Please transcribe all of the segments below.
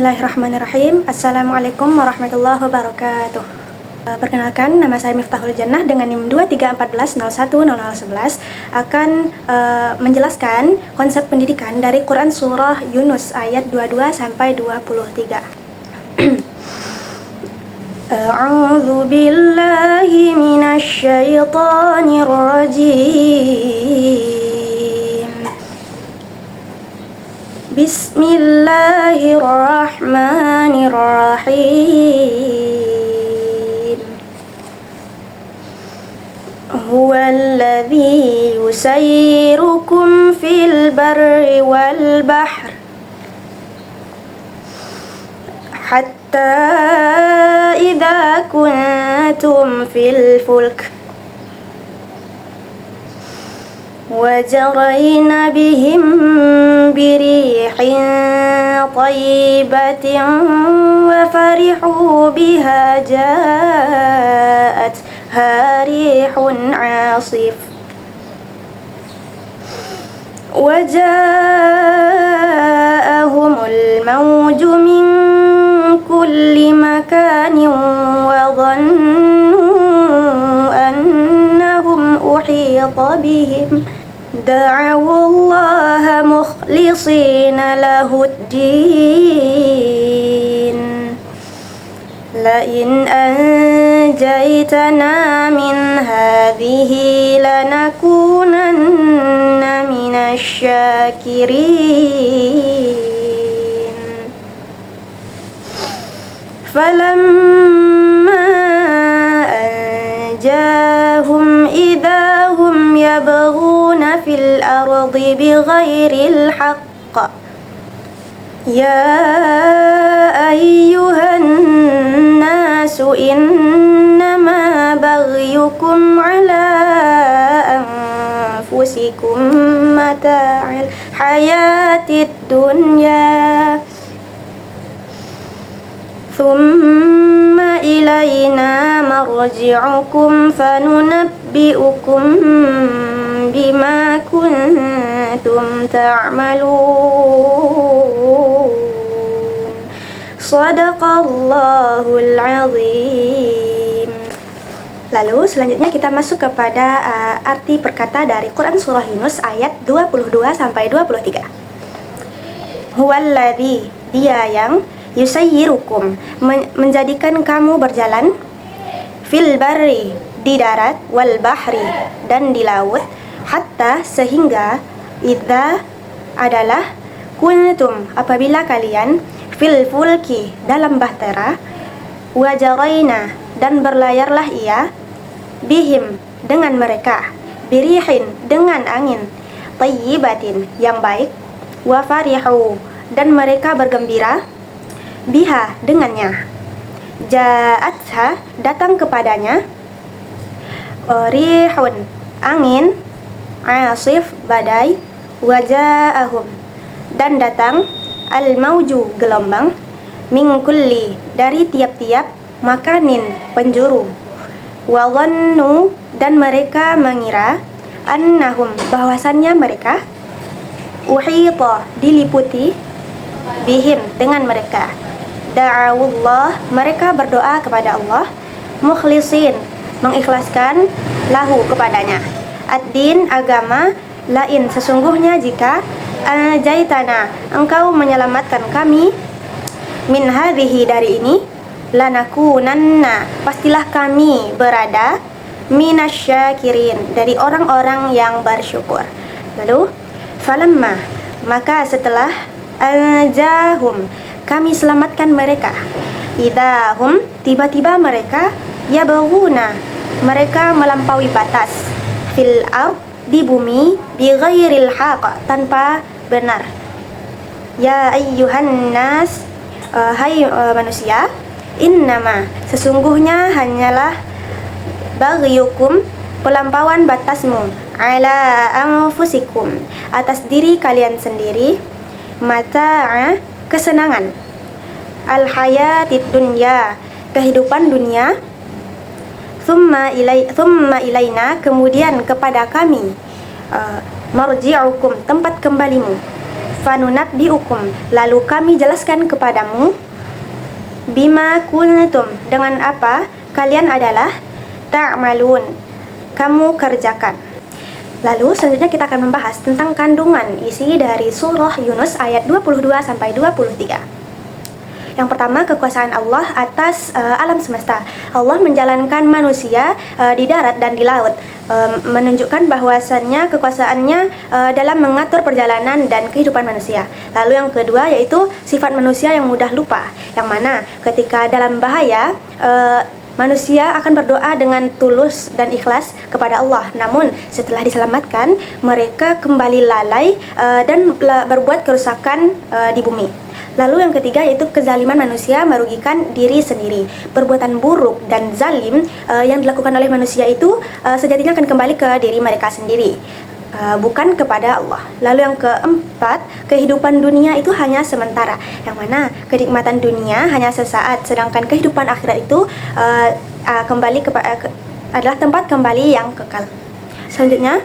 Bismillahirrahmanirrahim. Assalamualaikum warahmatullahi wabarakatuh. Perkenalkan, nama saya Miftahul Jannah dengan NIM 2314010011 akan menjelaskan konsep pendidikan dari Quran Surah Yunus ayat 22 sampai 23. A'udzu billahi minasy syaithanir rajim. Bismillahirrahmanirrahim. Huwallazi yusayyirukum fil barri wal bahr hatta idza kuntum fil fulk وجرين بهم بريح طيبة وفرحوا بها جاءتها ريح عاصف وجاءهم الموج من كل مكان وظنوا أنهم أحيط بهم دعوا الله مخلصين له الدين لئن أنجيتنا من هذه لنكونن من الشاكرين فلما أنجاهم إذا هم يبغون في الأرض بغير الحق يا أيها الناس إنما بغيكم على أنفسكم متاع الحياة الدنيا ثم إلينا مرجعكم فننبئكم بما كنتم تعملون Sadaqallahul azim. Lalu selanjutnya kita masuk kepada arti perkata dari Quran Surah Yunus ayat 22 sampai 23. Huwallazi, dia yang yusayyirukum, menjadikan kamu berjalan, fil barri, di darat, wal bahri, dan di laut, hatta, sehingga, idza, adalah, kuntum, apabila kalian, fil fulki, dalam bahtera, wajaraina, dan berlayarlah ia, bihim, dengan mereka, birihin, dengan angin, tayyibatin, yang baik, wafarihu, dan mereka bergembira, biha, dengannya, ja'atha, datang kepadanya, rihun, angin, asif, badai, waja'ahum, dan datang, al-mauju, gelombang, min kulli, dari tiap-tiap, makanin, penjuru, wadhannu, dan mereka mengira, annahum, bahwasannya mereka, uhita, diliputi, bihim, dengan mereka, da'awullah, mereka berdoa kepada Allah, mukhlisin, mengikhlaskan, lahu, kepadanya, ad-din, agama, lain, sesungguhnya jika anjaitana, engkau menyelamatkan kami, min hadhihi, dari ini, lanakunanna, pastilah kami berada, minasyakirin, dari orang-orang yang bersyukur. Lalu, falamma, maka setelah, anjahum, kami selamatkan mereka, idahum, tiba-tiba mereka, yabghuna, mereka melampaui batas, fil ard, di bumi, bighairil haqq, tanpa benar. Ya ayyuhan nas, hai manusia, innama, sesungguhnya hanyalah, baghyukum, pelampauan batasmu, ala anfusikum, atas diri kalian sendiri, mata'a, kesenangan, al hayatid dunya, kehidupan dunia, thumma ilaina, kemudian kepada kami, marji'ukum, tempat kembalimu, fanunabbiukum, lalu kami jelaskan kepadamu, bima kuntum, dengan apa kalian adalah ta'malun, kamu kerjakan. Lalu selanjutnya kita akan membahas tentang kandungan isi dari surah Yunus ayat 22 sampai 23. Yang pertama, kekuasaan Allah atas alam semesta. Allah menjalankan manusia di darat dan di laut, menunjukkan bahwasannya kekuasaannya dalam mengatur perjalanan dan kehidupan manusia. Lalu yang kedua yaitu sifat manusia yang mudah lupa, yang mana ketika dalam bahaya manusia akan berdoa dengan tulus dan ikhlas kepada Allah. Namun setelah diselamatkan, mereka kembali lalai dan berbuat kerusakan di bumi. Lalu yang ketiga yaitu kezaliman manusia merugikan diri sendiri. Perbuatan buruk dan zalim yang dilakukan oleh manusia itu sejatinya akan kembali ke diri mereka sendiri, bukan kepada Allah. Lalu yang keempat, kehidupan dunia itu hanya sementara, yang mana kenikmatan dunia hanya sesaat, sedangkan kehidupan akhirat itu adalah tempat kembali yang kekal. Selanjutnya,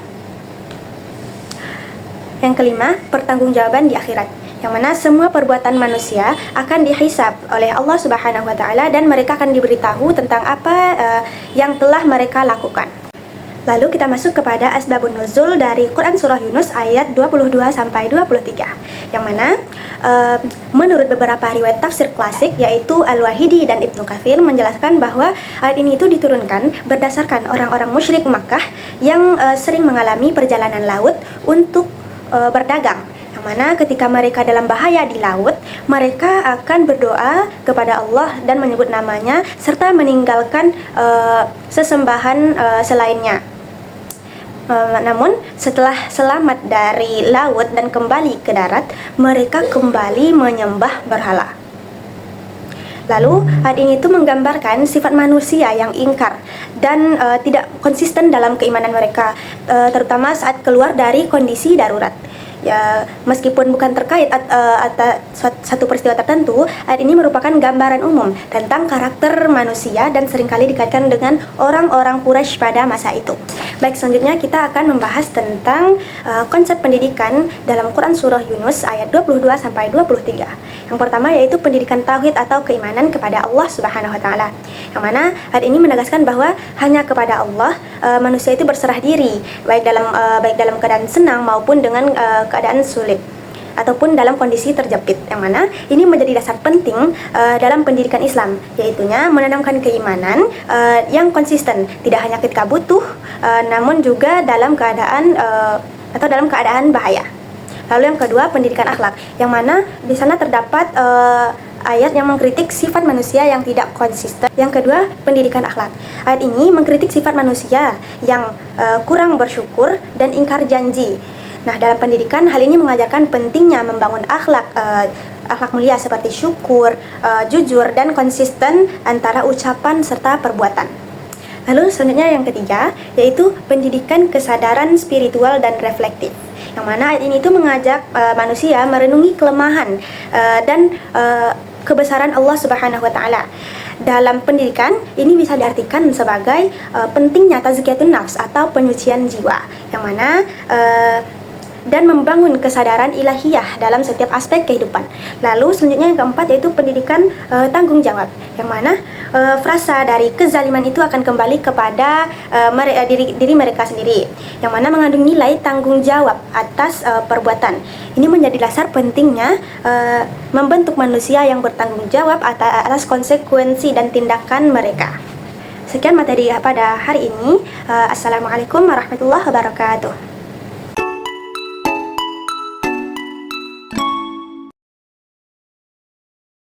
yang kelima, pertanggungjawaban di akhirat, yang mana semua perbuatan manusia akan dihisab oleh Allah Subhanahu wa taala dan mereka akan diberitahu tentang apa yang telah mereka lakukan. Lalu kita masuk kepada asbabun nuzul dari Quran Surah Yunus ayat 22 sampai 23, yang mana menurut beberapa riwayat tafsir klasik yaitu Al-Wahidi dan Ibnu Katsir menjelaskan bahwa ayat ini itu diturunkan berdasarkan orang-orang musyrik Makkah yang sering mengalami perjalanan laut untuk berdagang, yang mana ketika mereka dalam bahaya di laut, mereka akan berdoa kepada Allah dan menyebut namanya serta meninggalkan sesembahan selainnya. Namun setelah selamat dari laut dan kembali ke darat, mereka kembali menyembah berhala. Lalu ayat ini itu menggambarkan sifat manusia yang ingkar dan tidak konsisten dalam keimanan mereka, terutama saat keluar dari kondisi darurat. Ya, meskipun bukan terkait atas satu peristiwa tertentu, ayat ini merupakan gambaran umum tentang karakter manusia dan seringkali dikaitkan dengan orang-orang Quraisy pada masa itu. Baik, selanjutnya kita akan membahas tentang konsep pendidikan dalam Quran Surah Yunus ayat 22 sampai 23. Yang pertama yaitu pendidikan tauhid atau keimanan kepada Allah Subhanahu wa taala. Yang mana ayat ini menegaskan bahwa hanya kepada Allah manusia itu berserah diri, baik dalam keadaan senang maupun dengan keadaan sulit ataupun dalam kondisi terjepit, yang mana ini menjadi dasar penting dalam pendidikan Islam, yaitunya menanamkan keimanan yang konsisten, tidak hanya ketika butuh namun juga dalam keadaan dalam keadaan bahaya. Lalu yang kedua, pendidikan akhlak, yang mana di sana terdapat ayat yang mengkritik sifat manusia yang tidak konsisten. Yang kedua, pendidikan akhlak. Ayat ini mengkritik sifat manusia yang kurang bersyukur dan ingkar janji. Nah, dalam pendidikan hal ini mengajarkan pentingnya membangun akhlak mulia seperti syukur, jujur, dan konsisten antara ucapan serta perbuatan. Lalu selanjutnya yang ketiga yaitu pendidikan kesadaran spiritual dan reflektif, yang mana ayat ini itu mengajak manusia merenungi kelemahan dan kebesaran Allah Subhanahu wa taala. Dalam pendidikan ini bisa diartikan sebagai pentingnya tazkiyatun nafs atau penyucian jiwa, yang mana dan membangun kesadaran ilahiyah dalam setiap aspek kehidupan. Lalu selanjutnya yang keempat yaitu pendidikan tanggung jawab, yang mana frasa dari kezaliman itu akan kembali kepada diri mereka sendiri, yang mana mengandung nilai tanggung jawab atas perbuatan. Ini menjadi dasar pentingnya membentuk manusia yang bertanggung jawab atas konsekuensi dan tindakan mereka. Sekian materi pada hari ini. Assalamualaikum warahmatullahi wabarakatuh.